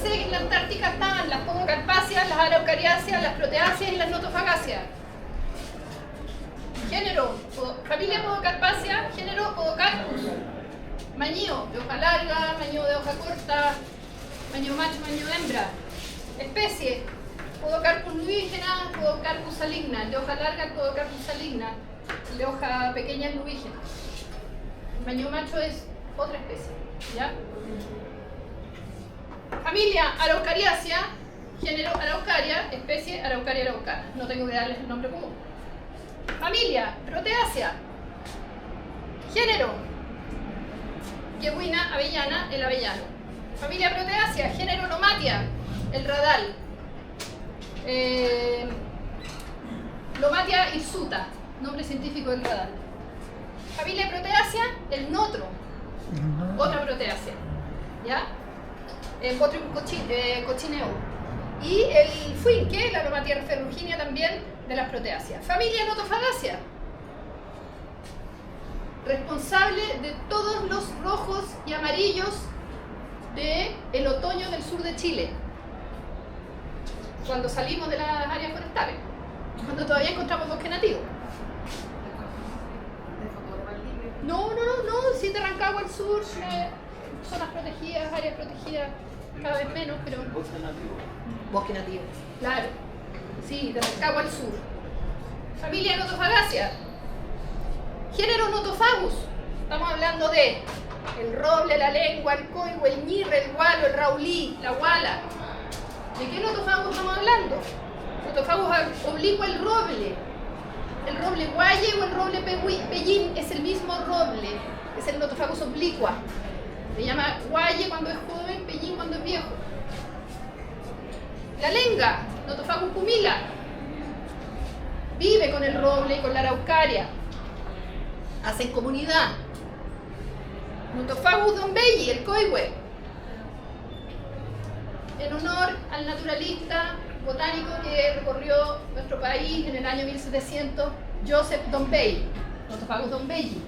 sé que en la Antártica estaban las podocarpáceas, las araucariáceas, las proteáceas y las notofagáceas. Género, familia podocarpácea, género Podocarpus. Mañío, de hoja larga, mañío de hoja corta, mañío macho, mañío hembra. Especie, Podocarpus nubígena, Podocarpus saligna. El de hoja larga, el Podocarpus saligna. El de hoja pequeña es nubígena. El mañío macho es otra especie, ¿ya? Familia Araucariácea, género Araucaria, especie Araucaria araucana. No tengo que darles el nombre común. Familia Proteácea, género Yeguina avellana, el avellano. Familia Proteácea, género Lomatia, el radal. Lomatia hirsuta, nombre científico del radal. Familia Proteácea, el notro, otra proteácea, ¿ya? El Botrium coccineo. Y el fuinque, la Lomatia ferruginea también, de las proteáceas. Familia Notofagácea, responsable de todos los rojos y amarillos del otoño del sur de Chile, cuando salimos de las áreas forestales, cuando todavía encontramos bosque nativo. No, sí, de Rancagua al sur, zonas protegidas, áreas protegidas, cada vez menos, pero... Bosque nativo. Bosque nativo, claro. Sí, de Rancagua al sur. Familia Notofagácea. Género Notofagus. Estamos hablando de el roble, la lengua, el coihue, el ñirre, el gualo, el raulí, la guala. ¿De qué Notofagus estamos hablando? Notofagus oblicuo, el roble. El roble guaye o el roble pellín es el mismo roble. Es el Notofagus oblicua. Se llama guaye cuando es joven, pellín cuando es viejo. La lenga, Notofagus pumila. Vive con el roble y con la araucaria. Hacen comunidad. Notofagus dombelli, el coihue. En honor al naturalista botánico que recorrió nuestro país en el año 1700, Joseph Dombey, Notofagus dombelli.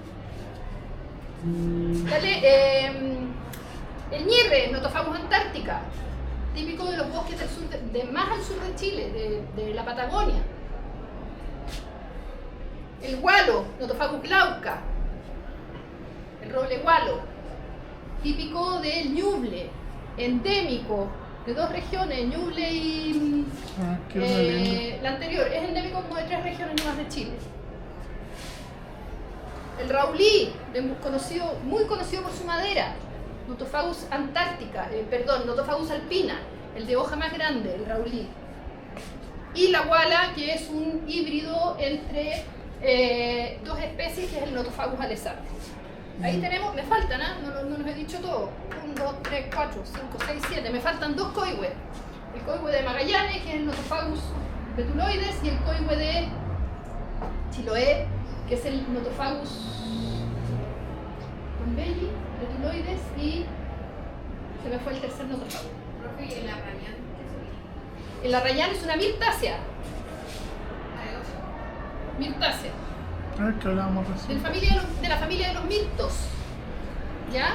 El ñirre, Notofagus antártica, típico de los bosques del sur, de más al sur de Chile, de la Patagonia. El gualo, Notofagus glauca, el roble gualo, típico del Ñuble, endémico de dos regiones, Ñuble y la anterior, es endémico como de 3 regiones nomás de Chile. El raulí, muy conocido por su madera, Notofagus antártica, Notofagus alpina, el de hoja más grande, el raulí. Y la guala, que es un híbrido entre dos especies, que es el Notofagus alesar. Ahí tenemos, me faltan, no los he dicho todo. 1, 2, 3, 4, 5, 6, 7. Me faltan 2 coihue. El coihue de Magallanes, que es el Notofagus betuloides, y el coihue de Chiloé, que es el Notofagus dombelli, betuloides, y se me fue el tercer Notofagus. Profe, ¿y el arrayán qué es? El arrayán es una mirtácea. Mirtácea. Que hablábamos recién. De la familia de los mirtos. ¿Ya?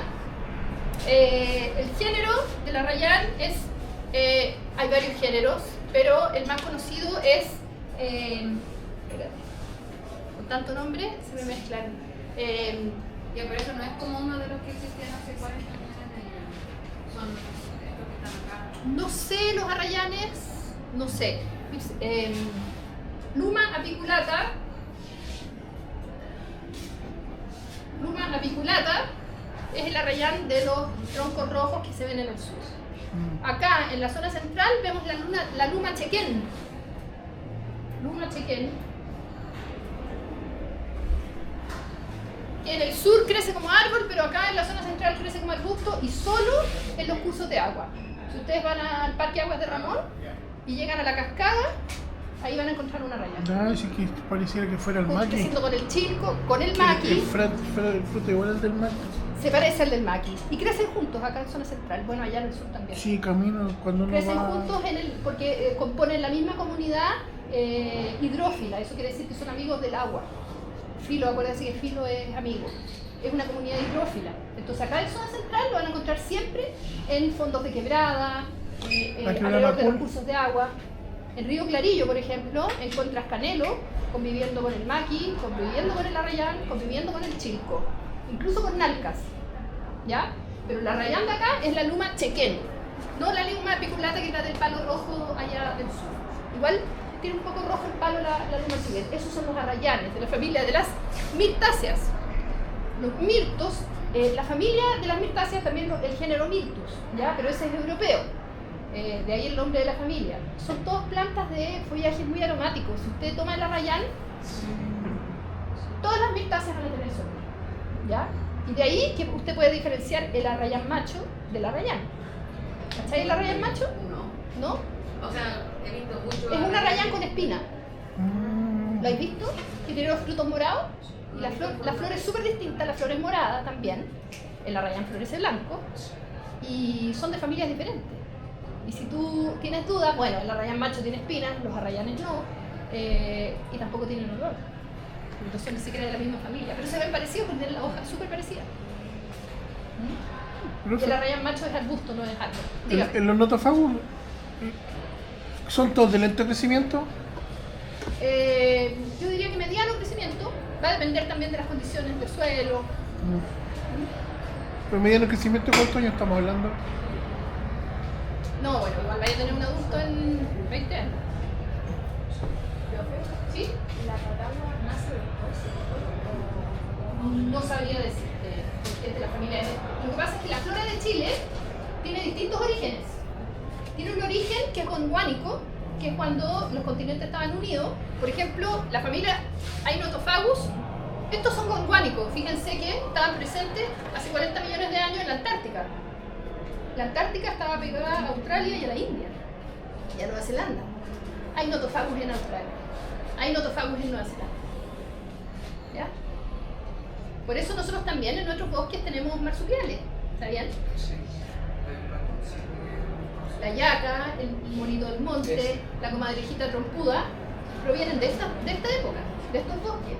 El género del arrayán es... hay varios géneros, pero el más conocido es... con tanto nombre se me mezclan. Ya, pero eso no es como uno de los que existían hace 40 años. Son estos que están acá. No sé, los arrayanes, no sé. Luma apiculata. Luma apiculata es el arrayán de los troncos rojos que se ven en el sur. Acá, en la zona central, vemos la Luma chequén. Luma chequén. En el sur crece como árbol, pero acá en la zona central crece como arbusto y solo en los cursos de agua. Si ustedes van al Parque Aguas de Ramón y llegan a la cascada, ahí van a encontrar una rayana. Ah, sí, que pareciera que fuera el Justo maqui. creciendo con el chilco, con el El maqui, fruto igual al del maqui. se parece al del maqui. Y crecen juntos acá en zona central, bueno, allá en el sur también. Sí, camino cuando uno Crecen va... juntos porque componen la misma comunidad hidrófila, eso quiere decir que son amigos del agua. Filo, acuérdense que filo es amigo. Es una comunidad hidrófila. Entonces acá en zona central lo van a encontrar siempre en fondos de quebrada, alrededor de los cursos de agua. En Río Clarillo, por ejemplo, encuentras canelo conviviendo con el maqui, conviviendo con el arrayán, conviviendo con el chilco, incluso con nalcas, ¿ya? Pero la arrayán de acá es la luma chequén, no la luma piculata que es la del palo rojo allá del sur. Igual tiene un poco rojo el palo la luma chequén. Esos son los arrayanes de la familia de las mirtáceas. Los mirtos, la familia de las mirtáceas también el género Mirtus, ¿ya? Pero ese es europeo. De ahí el nombre de la familia. Son todas plantas de follajes muy aromáticos. Si usted toma el arrayán, todas las mirtáceas van a tener eso, ¿ya? Y de ahí que usted puede diferenciar el arrayán macho del arrayán. ¿Cachai el arrayán macho? No. ¿No? O sea, he visto mucho. Es un arrayán con espina. ¿Lo habéis visto? Que tiene los frutos morados. Y la flor es súper distinta. La flor es morada también. El arrayán florece blanco. Y son de familias diferentes. Y si tú tienes dudas, bueno, el arrayán macho tiene espinas, los arrayanes no, y tampoco tienen olor. No son ni siquiera de la misma familia, pero se ven parecidos porque tienen la hoja súper parecida. El arrayán macho es arbusto, no es árbol. Dígame. ¿En los notofagus son todos de lento crecimiento? Yo diría que mediano crecimiento, va a depender también de las condiciones del suelo. ¿Pero mediano crecimiento cuántos años estamos hablando? No, bueno, igual vaya a tener un adulto en 20 años. ¿Sí? ¿La catagua nace después? No sabría decirte, porque es de la familia de... Lo que pasa es que la flora de Chile tiene distintos orígenes. Tiene un origen que es gondwánico, que es cuando los continentes estaban unidos. Por ejemplo, la familia Ainotophagus, estos son gondwánicos. Fíjense que estaban presentes hace 40 millones de años en la Antártica. La Antártica estaba pegada a Australia y a la India, y a Nueva Zelanda. Hay notofagus en Australia, hay notofagus en Nueva Zelanda. ¿Ya? Por eso nosotros también en nuestros bosques tenemos marsupiales, ¿sabían? La yaca, el monito del monte, la comadrejita trompuda, provienen de esta época, de estos bosques.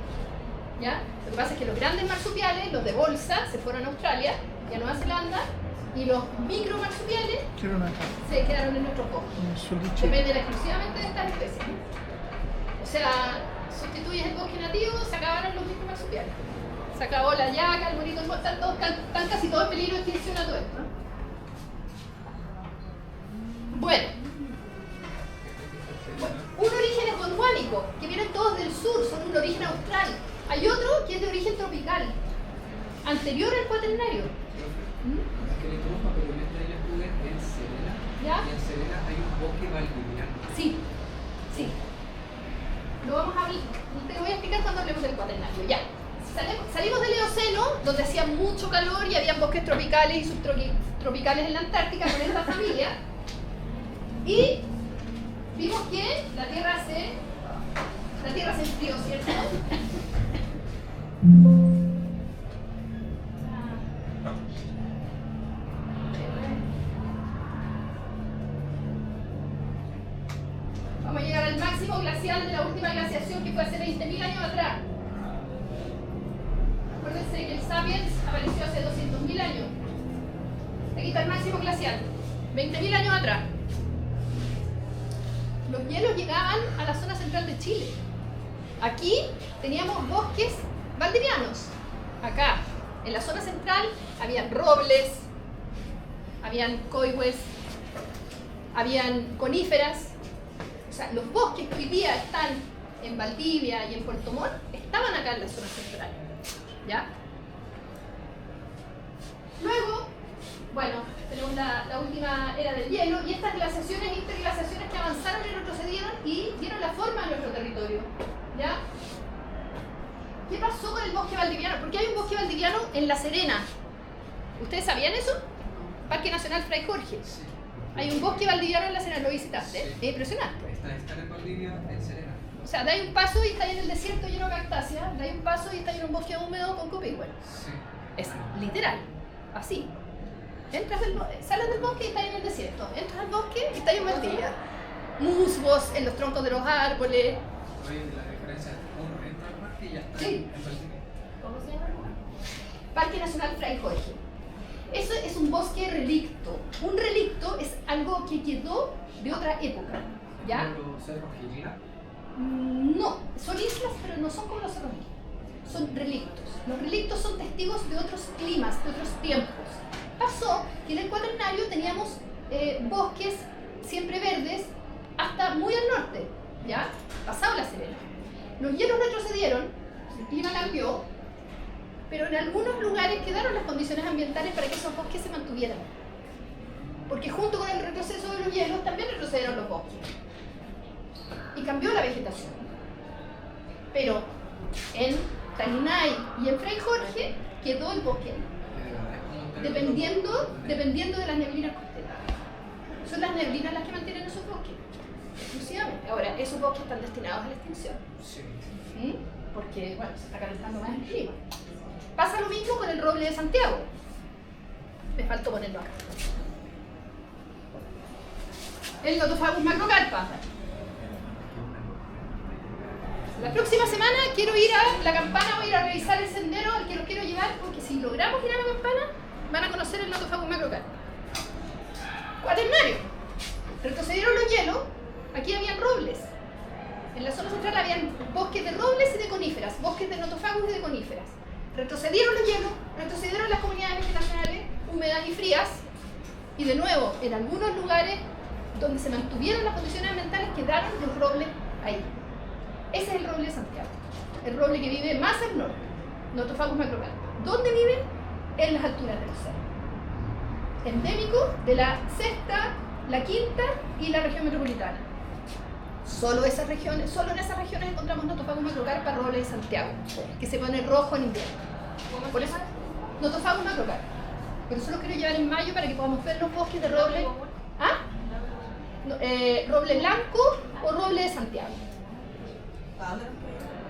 ¿Ya? Lo que pasa es que los grandes marsupiales, los de bolsa, se fueron a Australia y a Nueva Zelanda, y los micro marsupiales se quedaron en nuestros bosques. Dependen exclusivamente de estas especies. O sea, sustituyes el bosque nativo, se acabaron los micro marsupiales. Se acabó la yaca, el monito, están casi todos en peligro de extinción a todo esto, ¿no? Bueno, un origen es gondwánico, que vienen todos del sur, son un origen austral. Hay otro que es de origen tropical, anterior al cuaternario. Que le conozco, pero en esta yo estuve en Serena. ¿Ya? Y en Serena hay un bosque valdiviano. Sí, sí. Lo vamos a hablar, te lo voy a explicar cuando hablemos del cuaternario. Ya. Salimos del Eoceno, donde hacía mucho calor y había bosques tropicales y subtropicales en la Antártica con esta familia. Y vimos que la Tierra se enfrió, ¿cierto? Vamos a llegar al máximo glacial de la última glaciación, que fue hace 20.000 años atrás. Acuérdense que el Sapiens apareció hace 200.000 años. Aquí está el máximo glacial, 20.000 años atrás. Los hielos llegaban a la zona central de Chile. Aquí teníamos bosques valdivianos. Acá, en la zona central, habían robles, habían coihues, habían coníferas. O sea, los bosques que hoy día están en Valdivia y en Puerto Montt estaban acá en la zona central. ¿Ya? Luego, bueno, tenemos la última era del hielo y estas glaciaciones e interglaciaciones que avanzaron y retrocedieron y dieron la forma a nuestro territorio. ¿Ya? ¿Qué pasó con el bosque valdiviano? Porque hay un bosque valdiviano en La Serena. ¿Ustedes sabían eso? Parque Nacional Fray Jorge. Hay un bosque valdiviano en La Serena, ¿lo visitaste? Sí. Es impresionante. Está en Valdivia, en Serena. O sea, dais un paso y estáis en el desierto lleno de cactácea, dais un paso y estáis en un bosque húmedo con copihue. Sí. Es literal, así. Sales del bosque y estáis en el desierto. Entras al bosque y estáis en Valdivia. Musgos en los troncos de los árboles. Oye, la diferencia es uno entra al parque y ya está Sí. en Valdivia. ¿Cómo se llama? Parque Nacional Fray Jorge. Eso es un bosque relicto. Un relicto es algo que de otra época, ¿ya? ¿Como los cerros Gilina? No, son islas, pero no son como los cerros. Son relictos. Los relictos son testigos de otros climas, de otros tiempos. Pasó que en el Cuaternario teníamos bosques siempre verdes hasta muy al norte, ¿ya? Pasado la Serena. Los hielos retrocedieron, el clima cambió, pero en algunos lugares quedaron las condiciones ambientales para que esos bosques se mantuvieran. Porque junto con el retroceso de los hielos también retrocedieron los bosques. Y cambió la vegetación. Pero en Talinay y en Fray Jorge quedó el bosque, dependiendo de las neblinas costeras. Son las neblinas las que mantienen esos bosques, exclusivamente. Ahora, esos bosques están destinados a la extinción. Sí. Porque, bueno, se está calentando más el clima. Pasa lo mismo con el roble de Santiago. Me faltó ponerlo acá. El Notofagus macrocarpa. La próxima semana quiero ir a La Campana, voy a ir a revisar el sendero al que los quiero llevar, porque si logramos ir a La Campana, van a conocer el Notofagus macrocarpa. Cuaternario. Retrocedieron los hielos, aquí habían robles. En la zona central habían bosques de robles y de coníferas, bosques de Notofagus y de coníferas. Retrocedieron los hielos, retrocedieron las comunidades vegetacionales húmedas y frías, y de nuevo, en algunos lugares donde se mantuvieron las condiciones ambientales, quedaron los robles ahí. Ese es el roble de Santiago, el roble que vive más al norte, Notofagus macrocarpa. ¿Dónde viven? En las alturas de los cerros. Endémico de la sexta, la quinta y la región metropolitana. Solo en esas regiones encontramos Notofagus macrocarpa, roble de Santiago, que se pone rojo en invierno. Por eso, Notofagus macrocarpa. Por eso los quiero llevar en mayo para que podamos ver los bosques de roble. ¿Ah? Roble blanco o roble de Santiago.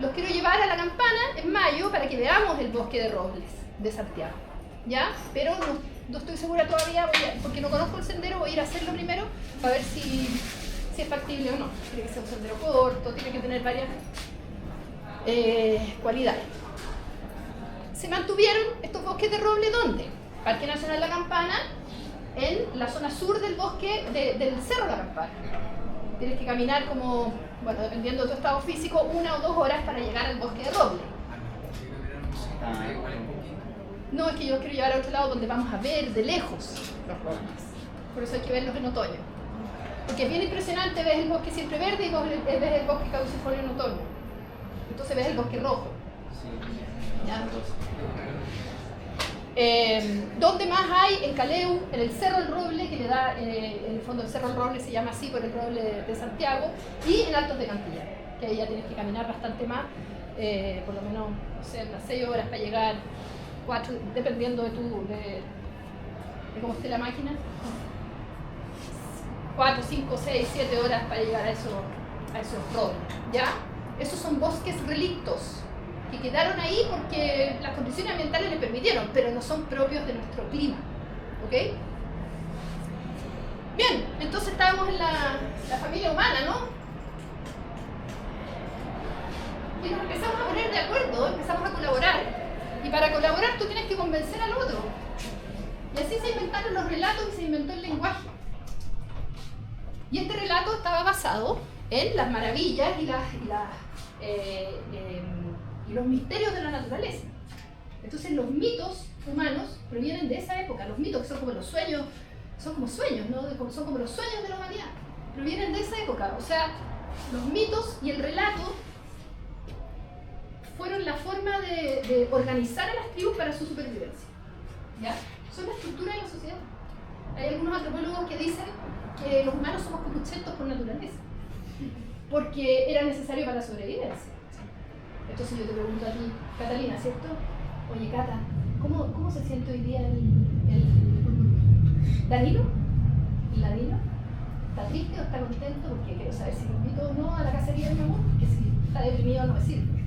Los quiero llevar a La Campana en mayo para que veamos el bosque de robles de Santiago, ¿ya? Pero no estoy segura todavía, porque no conozco el sendero, voy a ir a hacerlo primero para ver si es factible o no. Tiene que ser un sendero corto, tiene que tener varias cualidades. Se mantuvieron estos bosques de roble, ¿dónde? Parque Nacional La Campana, en la zona sur del bosque del Cerro La Campana. Tienes que caminar como, bueno, dependiendo de tu estado físico, 1 o 2 horas para llegar al bosque de roble. No, es que yo los quiero llevar a otro lado donde vamos a ver de lejos los robles. Por eso hay que verlos en otoño. Porque es bien impresionante, ves el bosque siempre verde y ves el bosque caducifolio en otoño. Entonces ves el bosque rojo. ¿Ya? ¿Dónde más hay? En Caleu, en el Cerro del Roble, que le da, en el fondo el Cerro del Roble se llama así por el roble de Santiago, y en Altos de Cantillana, que ahí ya tienes que caminar bastante más, por lo menos, no sé, unas 6 horas para llegar, 4, dependiendo de cómo esté la máquina. 4, 5, 6, 7 horas para llegar a esos robles, ¿ya? Esos son bosques relictos, que quedaron ahí porque las condiciones ambientales les permitieron, pero no son propios de nuestro clima, ¿ok? Bien, entonces estábamos en la familia humana, ¿no? Y nos empezamos a poner de acuerdo, empezamos a colaborar, y para colaborar tú tienes que convencer al otro, y así se inventaron los relatos y se inventó el lenguaje. Y este relato estaba basado en las maravillas y los misterios de la naturaleza. Entonces los mitos humanos provienen de esa época. Los mitos, que son como los sueños, son como sueños, ¿no? Son como los sueños de la humanidad. Provienen de esa época. O sea, los mitos y el relato fueron la forma de organizar a las tribus para su supervivencia, ¿ya? Son la estructura de la sociedad. Hay algunos antropólogos que dicen que los humanos somos copuchentos por naturaleza, porque era necesario para la sobrevivencia. Entonces yo te pregunto a ti, Catalina, ¿cierto? Oye, Cata, ¿cómo se siente hoy día el Danilo? ¿El Danilo? ¿Está triste o está contento? Porque quiero saber si lo invito o no a la cacería de mi amor, porque si está deprimido no me sirve.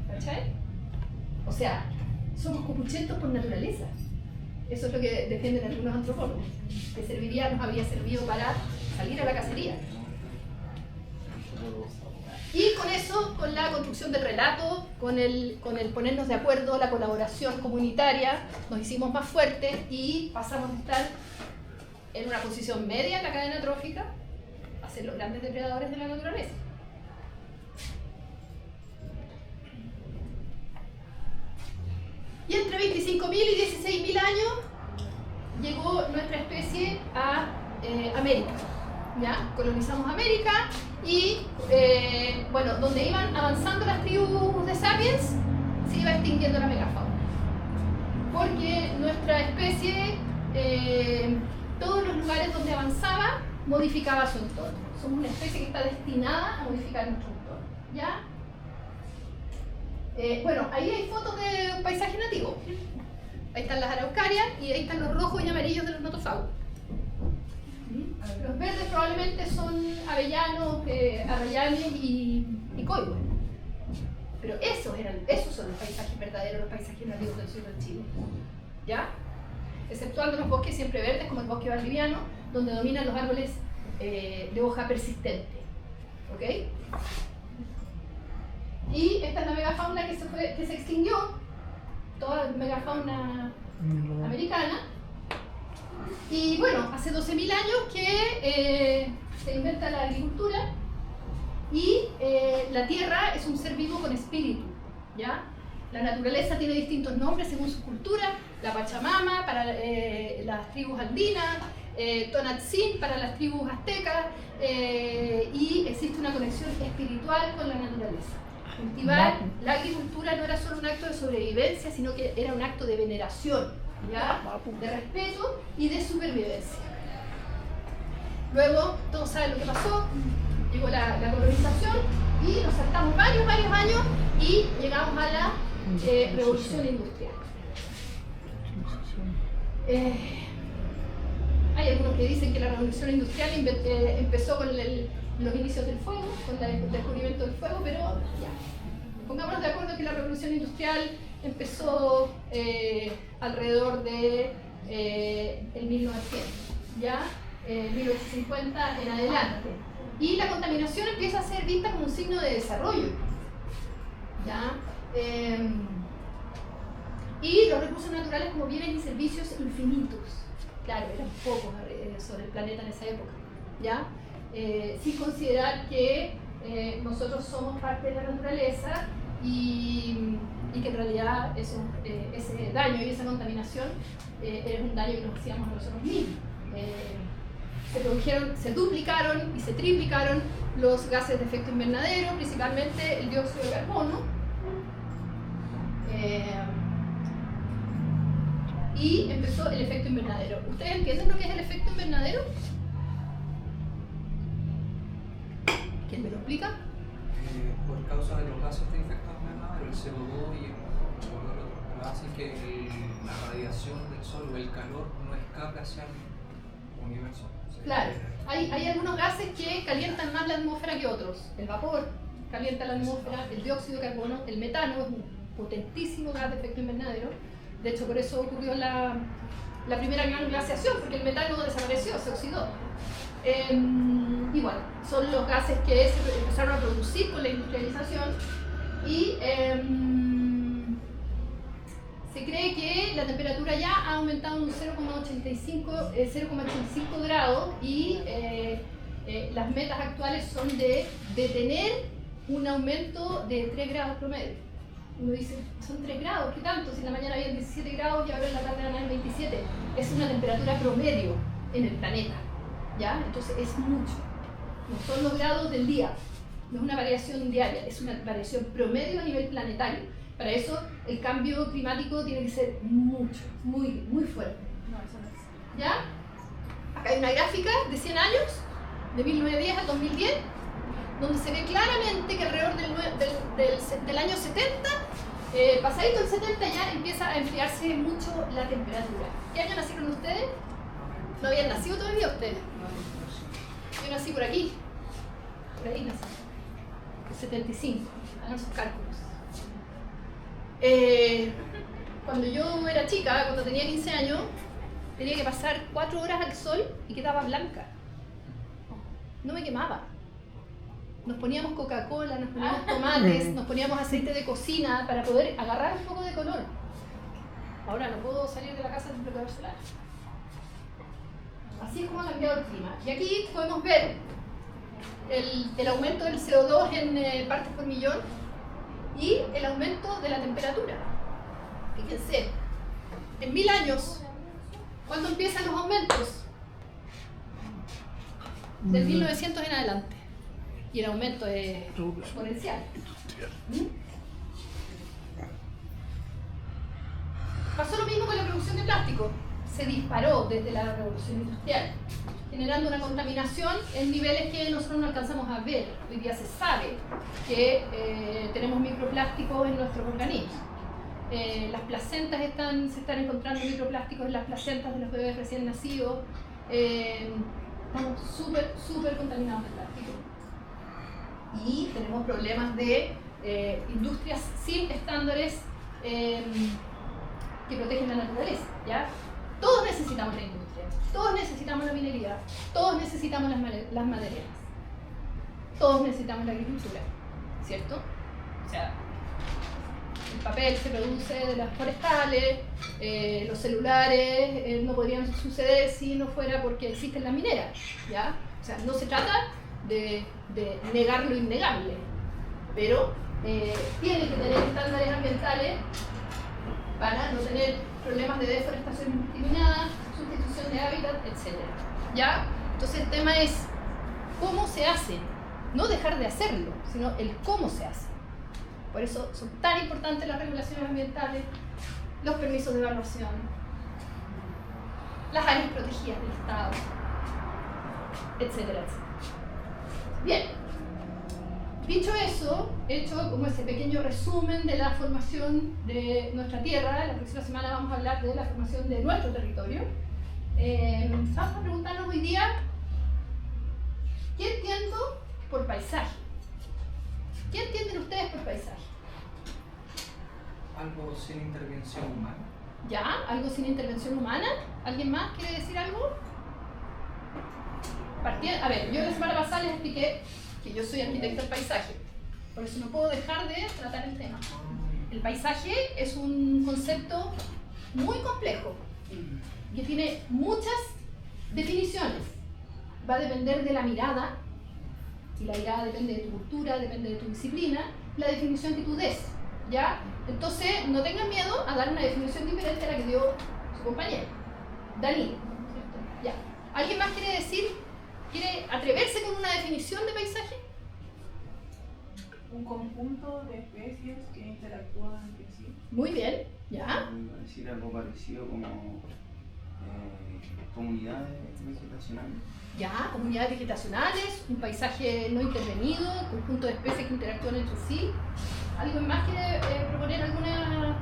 ¿Cachai? O sea, somos copuchentos por naturaleza. Eso es lo que defienden algunos antropólogos. Que nos habría servido para salir a la cacería. Y con eso, con la construcción del relato, con el ponernos de acuerdo, la colaboración comunitaria, nos hicimos más fuertes y pasamos a estar en una posición media en la cadena trófica a ser los grandes depredadores de la naturaleza. Y entre 25.000 y 16.000 años llegó nuestra especie a América. ¿Ya? Colonizamos América y, bueno, donde iban avanzando las tribus de sapiens, se iba extinguiendo la megafauna. Porque nuestra especie, todos los lugares donde avanzaba, modificaba su entorno. Somos una especie que está destinada a modificar nuestro entorno. ¿Ya? Bueno, ahí hay fotos de un paisaje nativo. Ahí están las araucarias y ahí están los rojos y amarillos de los notofagos. Los verdes probablemente son avellanos, arrayanes y coigües. Pero esos son los paisajes verdaderos, los paisajes nativos del sur de Chile. ¿Ya? Exceptuando los bosques siempre verdes, como el bosque valdiviano, donde dominan los árboles de hoja persistente. ¿Ok? Y esta es la megafauna que se extinguió, toda la megafauna americana. Y bueno, hace 12.000 años que se inventa la agricultura y la tierra es un ser vivo con espíritu, ¿ya? La naturaleza tiene distintos nombres según su cultura: la Pachamama para las tribus andinas, Tonatzin para las tribus aztecas, y existe una conexión espiritual con la naturaleza. Cultivar la agricultura no era solo un acto de sobrevivencia, sino que era un acto de veneración, ¿ya? De respeto y de supervivencia. Luego, todos saben lo que pasó, llegó la colonización y nos saltamos varios años y llegamos a la revolución industrial. Hay algunos que dicen que la revolución industrial empezó con los inicios del fuego, con el descubrimiento del fuego, pero ya. Pongámonos de acuerdo que la revolución industrial empezó alrededor de el 1900, ¿ya? 1850 en adelante. Y la contaminación empieza a ser vista como un signo de desarrollo, ¿ya? Y los recursos naturales como bienes y servicios infinitos. Claro, eran pocos sobre el planeta en esa época, ¿ya? Sin considerar que nosotros somos parte de la naturaleza y que en realidad ese daño y esa contaminación era un daño que nos hacíamos a nosotros mismos. Se duplicaron y se triplicaron los gases de efecto invernadero, principalmente el dióxido de carbono. Y empezó el efecto invernadero. ¿Ustedes entienden lo que es el efecto invernadero? ¿Quién me lo explica? Por causa de los gases de efecto invernadero, el CO2 y otros hacen que la radiación del sol o el calor no escape hacia el universo. Claro, hay algunos gases que calientan más la atmósfera que otros. El vapor calienta la atmósfera, el dióxido de carbono, el metano es un potentísimo gas de efecto invernadero. De hecho, por eso ocurrió la primera gran glaciación, porque el metano desapareció, se oxidó. Y bueno, son los gases que se empezaron a producir con la industrialización y se cree que la temperatura ya ha aumentado un 0,85 grados y las metas actuales son de detener un aumento de 3 grados promedio. Uno dice, son 3 grados, ¿qué tanto? Si en la mañana había 17 grados y ahora en la tarde van a 27. Es una temperatura promedio en el planeta, ¿ya? Entonces es mucho. No son los grados del día, no es una variación diaria, es una variación promedio a nivel planetario. Para eso el cambio climático tiene que ser mucho, muy fuerte. No, eso no es. ¿Ya? Acá hay una gráfica de 100 años, de 1910 al 2010, donde se ve claramente que alrededor del año 70, pasadito el 70 ya empieza a enfriarse mucho la temperatura. ¿Qué año nacieron ustedes? ¿No habían nacido todavía ustedes? Yo nací por aquí, por ahí nací, el 75, hagan sus cálculos. Cuando yo era chica, cuando tenía 15 años, tenía que pasar 4 horas al sol y quedaba blanca. No me quemaba. Nos poníamos Coca-Cola, nos poníamos tomates, nos poníamos aceite de cocina para poder agarrar un poco de color. Ahora no puedo salir de la casa sin bloqueador solar. Así es como ha cambiado el clima. Y aquí podemos ver el aumento del CO2 en partes por millón y el aumento de la temperatura. Fíjense, en 1000 años, ¿cuándo empiezan los aumentos? Del 1900 en adelante. Y el aumento es exponencial. Pasó lo mismo con la producción de plástico. Se disparó desde la revolución industrial, generando una contaminación en niveles que nosotros no alcanzamos a ver. Hoy día se sabe que tenemos microplásticos en nuestros organismos. Las placentas se están encontrando microplásticos en las placentas de los bebés recién nacidos. Estamos súper contaminados de plástico. Y tenemos problemas de industrias sin estándares que protegen la naturaleza, ¿ya? Todos necesitamos la industria, todos necesitamos la minería, todos necesitamos las madereras, todos necesitamos la agricultura, ¿cierto? O sea, el papel se produce de las forestales, los celulares no podrían suceder si no fuera porque existen las mineras, ¿ya? O sea, no se trata de negar lo innegable, pero tiene que tener estándares ambientales para no tener problemas de deforestación indiscriminada, sustitución de hábitat, etc. ¿Ya? Entonces el tema es cómo se hace, no dejar de hacerlo, sino el cómo se hace. Por eso son tan importantes las regulaciones ambientales, los permisos de evaluación, las áreas protegidas del Estado, etcétera, etcétera. Bien. Dicho eso, hecho como ese pequeño resumen de la formación de nuestra tierra, la próxima semana vamos a hablar de la formación de nuestro territorio. Vamos a preguntarnos hoy día, ¿qué entiendo por paisaje? ¿Qué entienden ustedes por paisaje? Algo sin intervención humana. ¿Ya? ¿Algo sin intervención humana? ¿Alguien más quiere decir algo? A ver, yo la semana pasada les expliqué que yo soy arquitecto del paisaje, por eso no puedo dejar de tratar el tema. El paisaje es un concepto muy complejo, que tiene muchas definiciones. Va a depender de la mirada, y la mirada depende de tu cultura, depende de tu disciplina, la definición que tú des, ¿ya? Entonces, no tengan miedo a dar una definición diferente a la que dio su compañero, Danilo, ¿cierto? Ya. ¿Alguien más quiere atreverse con una definición de paisaje? Un conjunto de especies que interactúan entre sí. Muy bien, ¿ya? Voy a decir algo parecido como comunidades vegetacionales. Ya, comunidades vegetacionales, un paisaje no intervenido, conjunto de especies que interactúan entre sí. ¿Alguien más quiere proponer alguna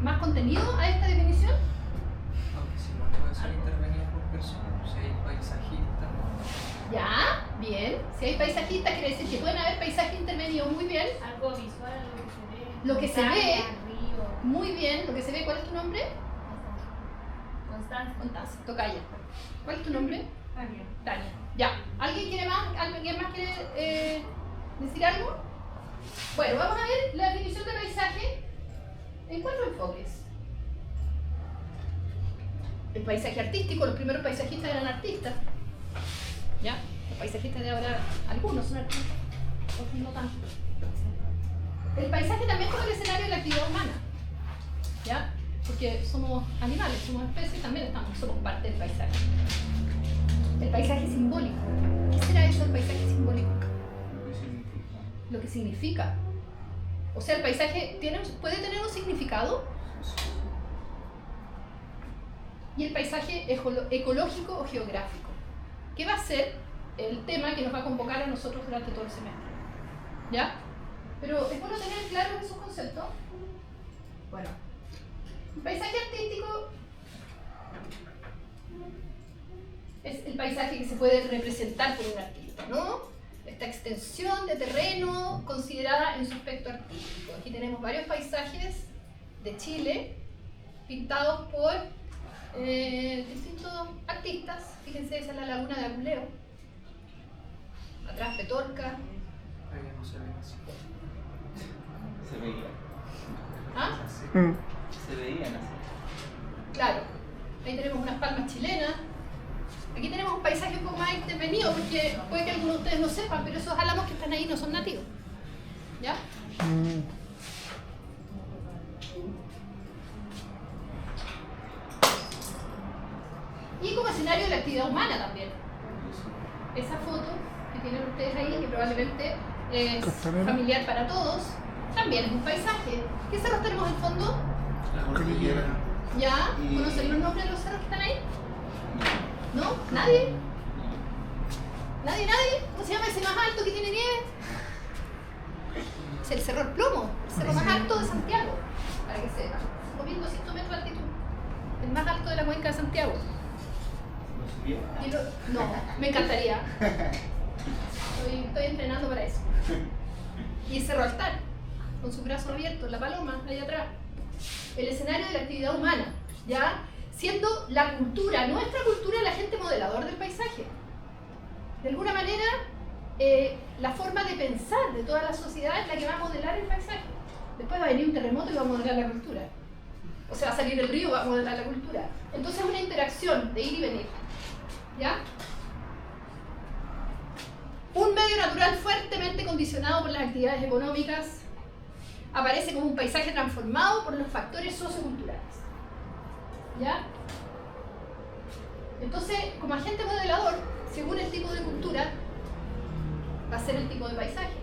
más contenido a esta definición? Aunque si no puede ser intervenido por personas, si hay paisajistas. Ya, bien. Si hay paisajistas, quiere decir que pueden haber paisajes intervenidos. Muy bien. Algo visual, lo que se ve. Lo que se ve. Río. Muy bien. Lo que se ve, ¿cuál es tu nombre? Constancia. Constancia, tocaya. ¿Cuál es tu nombre? Tania. Tania. Ya. ¿Alguien más quiere decir algo? Bueno, vamos a ver la definición de paisaje en 4 enfoques. El paisaje artístico, los primeros paisajistas eran artistas. ¿Ya? Los paisajistas de ahora, algunos son artistas, otros no tanto. El paisaje también como el escenario de la actividad humana. ¿Ya? Porque somos animales, somos especies, también somos parte del paisaje. El paisaje simbólico. ¿Qué será eso del paisaje simbólico? Lo que significa. O sea, el paisaje puede tener un significado. Y el paisaje ecológico o geográfico, que va a ser el tema que nos va a convocar a nosotros durante todo el semestre. ¿Ya? Pero es bueno tener claros esos conceptos. Bueno, el paisaje artístico es el paisaje que se puede representar por un artista, ¿no? Esta extensión de terreno considerada en su aspecto artístico. Aquí tenemos varios paisajes de Chile pintados por distintos artistas. Fíjense, esa es la laguna de Apuleo. Atrás Petorca. Ahí no se ve así. Se veía. ¿Ah? Se veían así. Claro. Ahí tenemos unas palmas chilenas. Aquí tenemos un paisaje un poco más intervenido, porque puede que algunos de ustedes no sepan, pero esos álamos que están ahí no son nativos. ¿Ya? Y como escenario de la actividad humana también. Esa foto que tienen ustedes ahí, que probablemente es familiar para todos, también es un paisaje. ¿Qué cerros tenemos al fondo? La cordillera. ¿Ya? ¿Conocen los nombres de los cerros que están ahí? ¿No? ¿Nadie? ¿Nadie? ¿Cómo se llama ese más alto que tiene nieve? Es el Cerro El Plomo, el cerro más alto de Santiago, para que sepan. 5.200 metros de altitud. El más alto de la cuenca de Santiago. No, me encantaría. Estoy entrenando para eso. Y el Cerro Altar, con sus brazos abiertos, la paloma, ahí atrás. El escenario de la actividad humana, ¿ya? Siendo la cultura, nuestra cultura, el agente modelador del paisaje. De alguna manera, la forma de pensar de toda la sociedad es la que va a modelar el paisaje. Después va a venir un terremoto y va a modelar la cultura. O sea, va a salir el río y va a modelar la cultura. Entonces es una interacción de ir y venir. ¿Ya? Un medio natural fuertemente condicionado por las actividades económicas aparece como un paisaje transformado por los factores socioculturales. ¿Ya? Entonces, como agente modelador, según el tipo de cultura, va a ser el tipo de paisaje,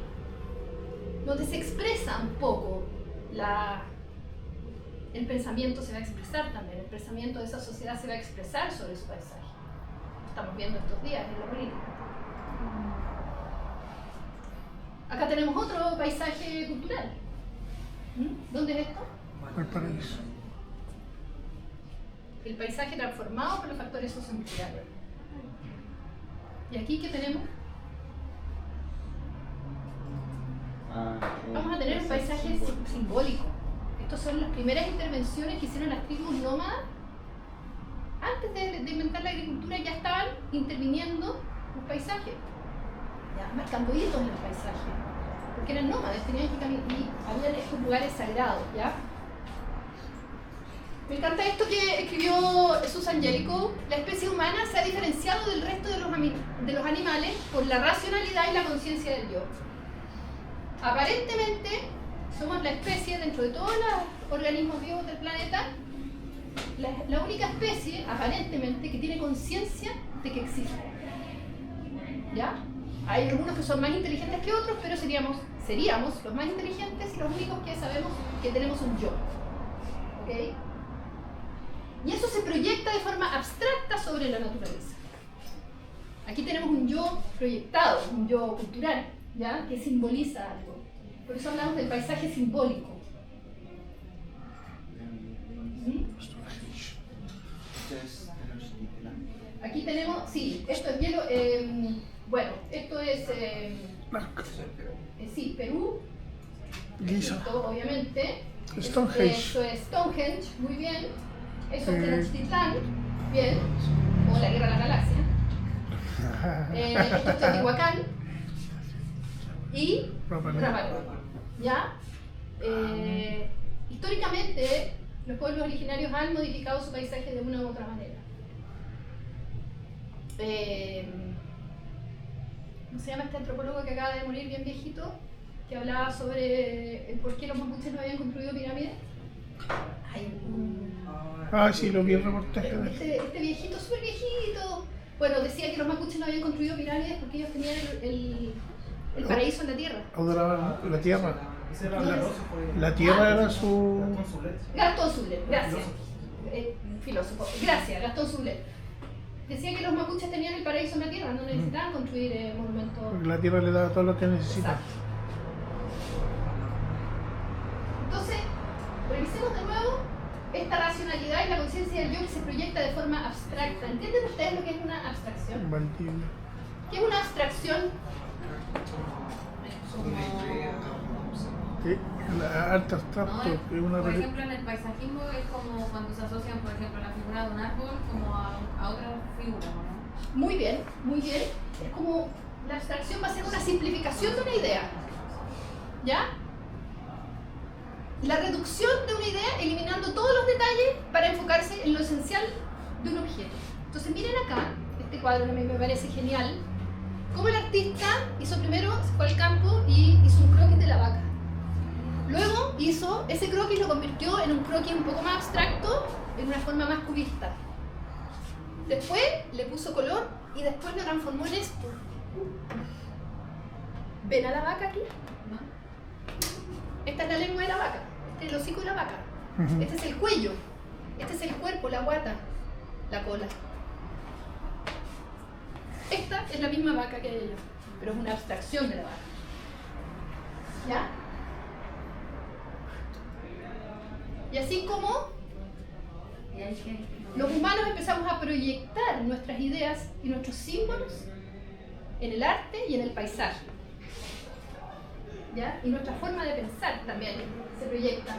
donde se expresa un poco el pensamiento se va a expresar también, el pensamiento de esa sociedad se va a expresar sobre su paisaje. Lo estamos viendo estos días en la política. Acá tenemos otro paisaje cultural. ¿Dónde es esto? Valparaíso. El paisaje transformado por los factores socioculturales. ¿Y aquí qué tenemos? Vamos a tener un paisaje simbólico. Estas son las primeras intervenciones que hicieron las tribus nómadas. Antes de inventar la agricultura ya estaban interviniendo los paisajes, ya, marcando hitos en el paisaje, porque eran nómades, tenían que caminar y habían estos lugares sagrados. ¿Ya? Me encanta esto que escribió Susan Jellicoe. La especie humana se ha diferenciado del resto de los animales por la racionalidad y la conciencia del yo. Aparentemente somos la especie, dentro de todos los organismos vivos del planeta, la única especie, aparentemente, que tiene conciencia de que existe. ¿Ya? Hay algunos que son más inteligentes que otros, pero seríamos los más inteligentes y los únicos que sabemos que tenemos un yo. ¿Ok? Y eso se proyecta de forma abstracta sobre la naturaleza. Aquí tenemos un yo proyectado, un yo cultural, ¿ya? Que simboliza algo. Por eso hablamos del paisaje simbólico. Aquí tenemos, sí, esto es hielo, bueno, esto es, sí, Perú, Giza. Egipto, obviamente. Stonehenge. Esto es Stonehenge, muy bien. Eso es Tenochtitlán, bien, o la Guerra de la Galaxia. Esto es Teotihuacán y Rapa Nui. ¿Ya? Históricamente, los pueblos originarios han modificado su paisaje de una u otra manera. ¿Cómo se llama este antropólogo que acaba de morir bien viejito? Que hablaba sobre el por qué los mapuches no habían construido pirámides. Sí, lo vi el reportaje de este viejito, súper viejito. Bueno, decía que los mapuches no habían construido pirámides porque ellos tenían el paraíso en la tierra. Adoraban la tierra. La tierra era su... Gastón Sublet, gracias. Filósofo, gracias, Gastón Sublet. Decía que los mapuches tenían el paraíso en la tierra, no necesitaban construir monumentos. Porque la tierra le daba todo lo que necesita. Exacto. Entonces, revisemos de nuevo esta racionalidad y la conciencia del yo que se proyecta de forma abstracta. ¿Entienden ustedes lo que es una abstracción? Valdivia. ¿Qué es una abstracción? Arte abstracto, que es una... Por ejemplo, en el paisajismo es como cuando se asocian, por ejemplo, la figura de un árbol como a otra figura, ¿no? Muy bien, muy bien. Es como la abstracción va a ser una simplificación de una idea. ¿Ya? La reducción de una idea eliminando todos los detalles para enfocarse en lo esencial de un objeto. Entonces miren acá, este cuadro que me parece genial, cómo el artista hizo primero, se fue al campo y hizo un croquis de la vaca. Luego hizo, ese croquis lo convirtió en un croquis un poco más abstracto, en una forma más cubista. Después le puso color y después lo transformó en esto. ¿Ven a la vaca aquí? Esta es la lengua de la vaca, este es el hocico de la vaca, este es el cuello, este es el cuerpo, la guata, la cola. Esta es la misma vaca que ella, pero es una abstracción de la vaca. ¿Ya? Y así como los humanos empezamos a proyectar nuestras ideas y nuestros símbolos en el arte y en el paisaje. ¿Ya? Y nuestra forma de pensar también se proyecta.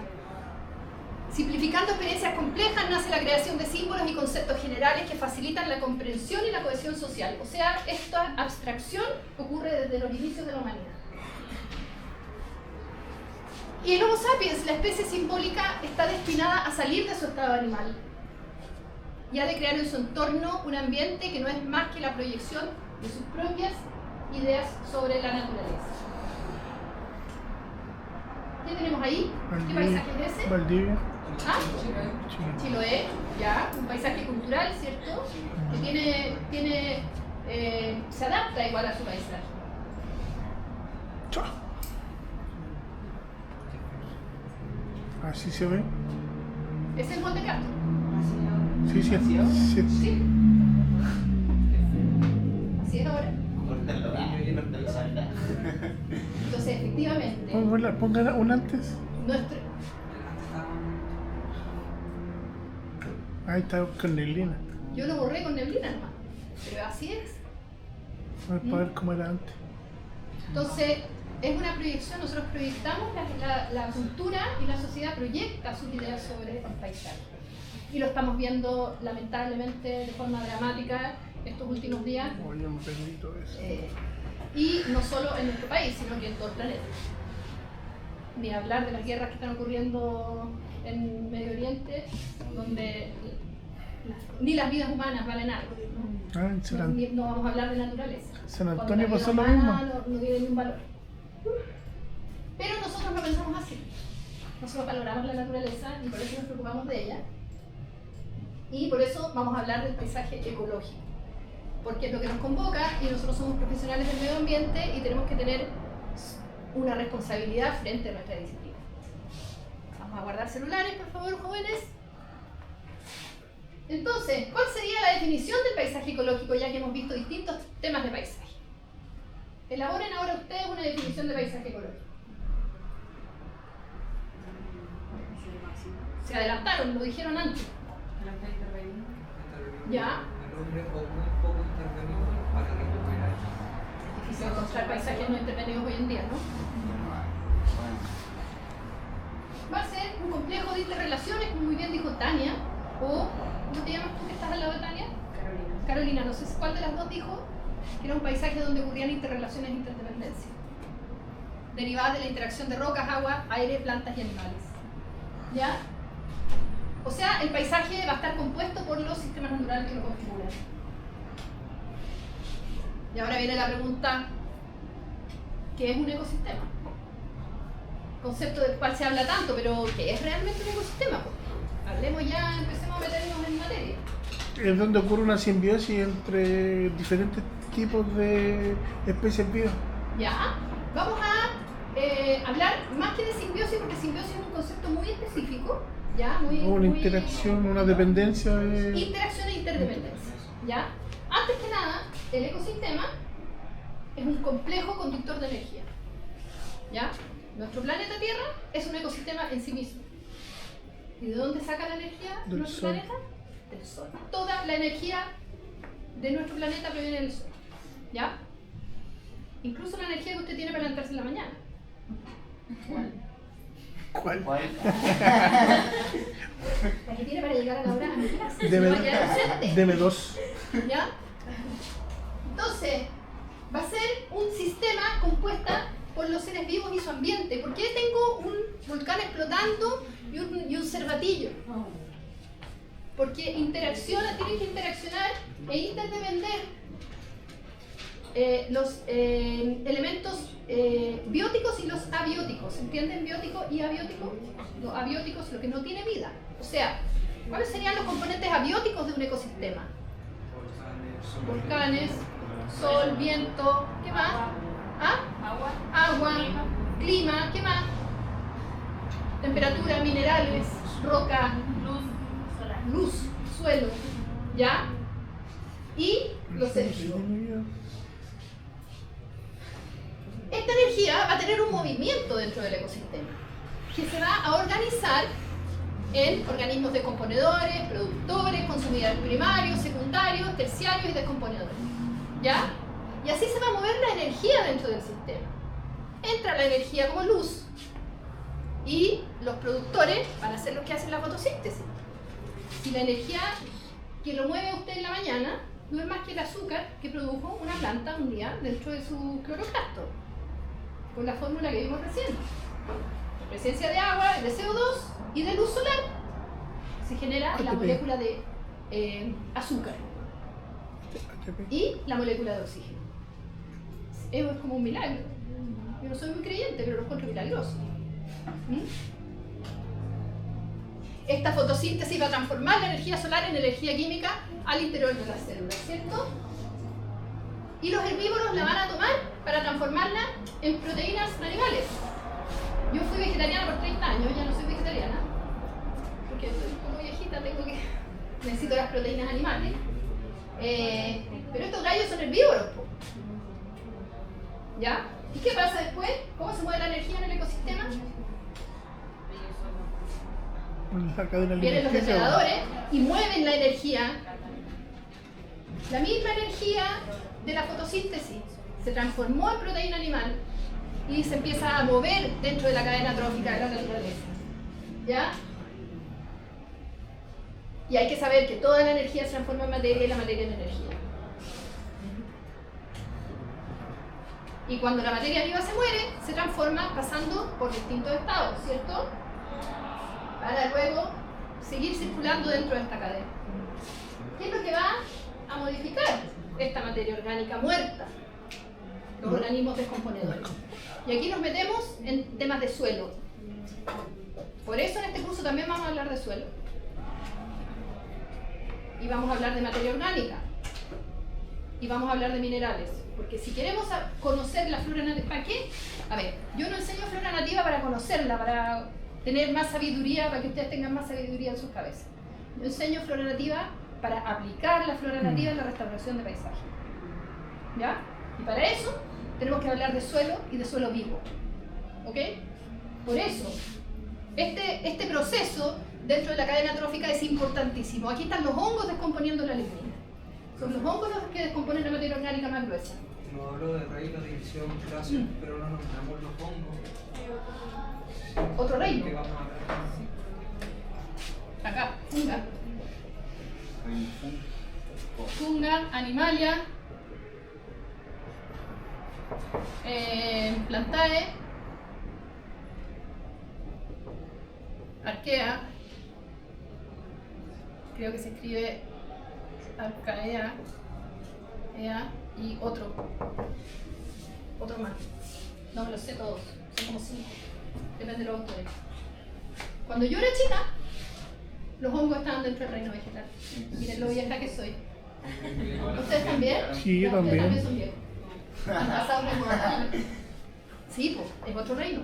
Simplificando experiencias complejas nace la creación de símbolos y conceptos generales que facilitan la comprensión y la cohesión social. O sea, esta abstracción ocurre desde los inicios de la humanidad. Y el Homo sapiens, la especie simbólica, está destinada a salir de su estado animal y ha de crear en su entorno un ambiente que no es más que la proyección de sus propias ideas sobre la naturaleza. ¿Qué tenemos ahí? ¿Qué paisaje es ese? Valdivia. ¿Ah? Chiloé, ya, un paisaje cultural, ¿cierto? Que se adapta igual a su paisaje. Chao. Así se ve. ¿Es el Monte Castro? Sí, sí. Sí. Así es ahora. Entonces, efectivamente, Pongan un antes. nuestro... Ahí está con neblina. Yo lo borré con neblina nomás, pero así es. Para ver cómo era antes. Entonces, es una proyección, nosotros proyectamos, la cultura y la sociedad proyecta sus ideas sobre el paisaje. Y lo estamos viendo lamentablemente de forma dramática estos últimos días. Oye, me perdí todo eso. Y no solo en nuestro país, sino que en todo el planeta. Ni hablar de las guerras que están ocurriendo en Medio Oriente, donde ni las vidas humanas valen algo. Ah, en No vamos a hablar de naturaleza. San Cuando Antonio la vida pasó lo humana mismo. no tiene ningún valor. Pero nosotros no pensamos así. Nosotros valoramos la naturaleza y por eso nos preocupamos de ella. Y por eso vamos a hablar del paisaje ecológico. Porque es lo que nos convoca y nosotros somos profesionales del medio ambiente y tenemos que tener una responsabilidad frente a nuestra disciplina. Vamos a guardar celulares, por favor, jóvenes. Entonces, ¿cuál sería la definición del paisaje ecológico, ya que hemos visto distintos temas de paisaje? Elaboren ahora ustedes una definición de paisaje ecológico. Se adelantaron, lo dijeron antes. ¿Ya? El hombre o muy poco intervenido para recuperar. Es difícil encontrar paisajes no intervenidos hoy en día, ¿no? Va a ser un complejo de interrelaciones, como muy bien dijo Tania, o ¿cómo te llamas tú que estás al lado de Tania? Carolina, no sé cuál de las dos dijo que era un paisaje donde ocurrían interrelaciones e interdependencias, derivadas de la interacción de rocas, agua, aire, plantas y animales. ¿Ya? O sea, el paisaje va a estar compuesto por los sistemas naturales que lo configuran. Y ahora viene la pregunta, ¿qué es un ecosistema? Concepto del cual se habla tanto, pero ¿qué es realmente un ecosistema? Hablemos ya, empecemos a meternos en materia. Es donde ocurre una simbiosis entre diferentes tipos de especies vivas. Ya, vamos a hablar más que de simbiosis, porque simbiosis es un concepto muy específico, ya, Una interacción, una dependencia. Interacción e interdependencia, ya. Antes que nada, el ecosistema es un complejo conductor de energía, ya. Nuestro planeta Tierra es un ecosistema en sí mismo. ¿Y de dónde saca la energía Del nuestro sol. planeta? Del sol. Toda la energía de nuestro planeta proviene del sol, ¿ya? Incluso la energía que usted tiene para levantarse en la mañana. ¿Cuál? La que tiene para llegar a la hora a mi clase. Deme, Se va a quedar ausente. deme dos. ¿Ya? Entonces, va a ser un sistema compuesto por los seres vivos y su ambiente. ¿Por qué tengo un volcán explotando y un cervatillo? Porque tienen que interaccionar e interdepender los elementos bióticos y los abióticos. ¿Entienden biótico y abiótico? Los abióticos, lo que no tiene vida. O sea, ¿cuáles serían los componentes abióticos de un ecosistema? Volcanes, sol, viento, ¿qué más? ¿Ah? Agua, clima, ¿qué más? Temperatura, minerales, roca, luz, suelo, ¿ya? Y los seres vivos. Esta energía va a tener un movimiento dentro del ecosistema que se va a organizar en organismos descomponedores, productores, consumidores primarios, secundarios, terciarios y descomponedores. ¿Ya? Y así se va a mover la energía dentro del sistema. Entra la energía como luz y los productores van a ser los que hacen la fotosíntesis. Si la energía que lo mueve a usted en la mañana no es más que el azúcar que produjo una planta un día dentro de su cloroplasto, con la fórmula que vimos recién. Presencia de agua, de CO2 y de luz solar. Se genera la molécula de azúcar y la molécula de oxígeno. Eso es como un milagro. Yo no soy muy creyente, pero lo encuentro milagroso. Esta fotosíntesis va a transformar la energía solar en energía química al interior de las células, ¿cierto? Y los herbívoros la van a tomar para transformarla en proteínas animales. Yo fui vegetariana por 30 años, ya no soy vegetariana, porque estoy como viejita, necesito las proteínas animales. Pero estos gallos son herbívoros, ¿ya? ¿Y qué pasa después? ¿Cómo se mueve la energía en el ecosistema? Vienen los depredadores y mueven la energía, la misma energía de la fotosíntesis se transformó en proteína animal y se empieza a mover dentro de la cadena trófica de la naturaleza. ¿Ya? Y hay que saber que toda la energía se transforma en materia y la materia en energía. Y cuando la materia viva se muere, se transforma pasando por distintos estados, ¿cierto? Para luego seguir circulando dentro de esta cadena. ¿Qué es lo que va a modificar esta materia orgánica muerta? Los organismos descomponedores. Y aquí nos metemos en temas de suelo. Por eso en este curso también vamos a hablar de suelo. Y vamos a hablar de materia orgánica. Y vamos a hablar de minerales. Porque si queremos conocer la flora nativa, ¿para qué? A ver, yo no enseño flora nativa para conocerla, para tener más sabiduría, para que ustedes tengan más sabiduría en sus cabezas. Yo enseño flora nativa para aplicar la flora nativa en la restauración de paisajes. ¿Ya? Y para eso tenemos que hablar de suelo y de suelo vivo. ¿Ok? Por eso, este proceso dentro de la cadena trófica es importantísimo. Aquí están los hongos descomponiendo la lignina. Son los hongos los que descomponen la materia orgánica más gruesa. No hablo de reino, división, clase, pero no nombramos los hongos. Otro reino. ¿Qué vamos a ver? Acá, funga. Funga, animalia, plantae, arquea, creo que se escribe arcaea, y otro más. No me los sé todos, son como 5, depende de los autores. Cuando yo era chica, los hongos estaban dentro del reino vegetal. Miren lo vieja que soy. ¿Ustedes también? Sí, yo Ustedes también. también son viejos. Han pasado de moda. Sí, pues, es otro reino.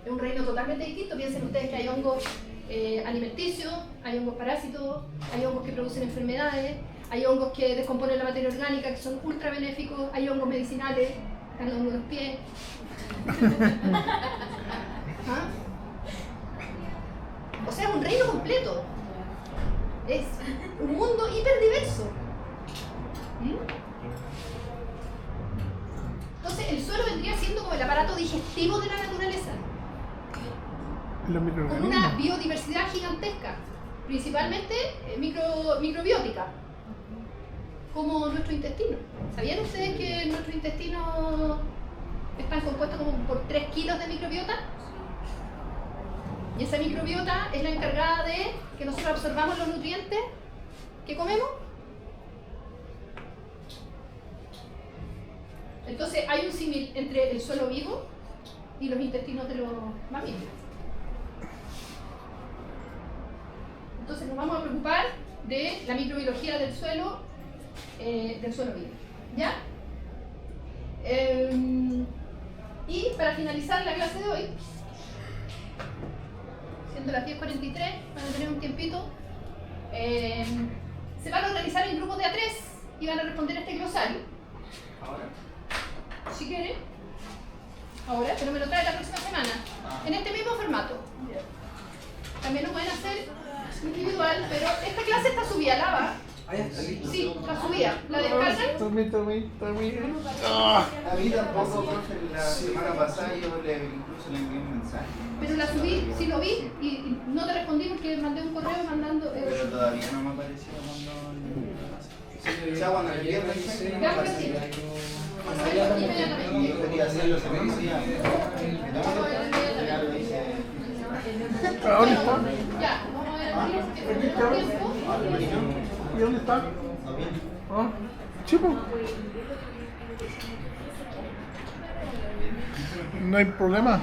Es un reino totalmente distinto. Piensen ustedes que hay hongos alimenticios, hay hongos parásitos, hay hongos que producen enfermedades, hay hongos que descomponen la materia orgánica, que son ultra benéficos, hay hongos medicinales, están los hongos de los pies. ¿Ah? O sea, es un reino completo. Es un mundo hiperdiverso. Entonces, el suelo vendría siendo como el aparato digestivo de la naturaleza. Con una biodiversidad gigantesca, principalmente microbiótica, como nuestro intestino. ¿Sabían ustedes que nuestro intestino está compuesto como por 3 kilos de microbiota? Y esa microbiota es la encargada de que nosotros absorbamos los nutrientes que comemos. Entonces hay un símil entre el suelo vivo y los intestinos de los mamíferos. Entonces nos vamos a preocupar de la microbiología del suelo vivo. ¿Ya? Y para finalizar la clase de hoy, siendo las 10:43, van a tener un tiempito, se van a organizar en grupos de A3 y van a responder este glosario. Ahora. Si quieren, ahora, pero me lo trae la próxima semana, en este mismo formato. También lo pueden hacer individual, pero esta clase está subida, ¿la va? Ah, ya está listo. Sí, está subida. ¿La descargan? Tommy. A mí tampoco, profe, la semana pasada yo incluso le envié un mensaje. Pero la subí, sí lo vi y no te respondí porque mandé un correo mandando... Pero todavía no me apareció cuando... O sea, cuando le envié el mensaje no me Claro que apareció. sí. Y yo quería hacerlo ese mismo día. Ya lo hice. ¿Dónde está? Ya, vamos a ver aquí, porque tenemos tiempo. ¿Y dónde está? Ah, chico. No hay problema.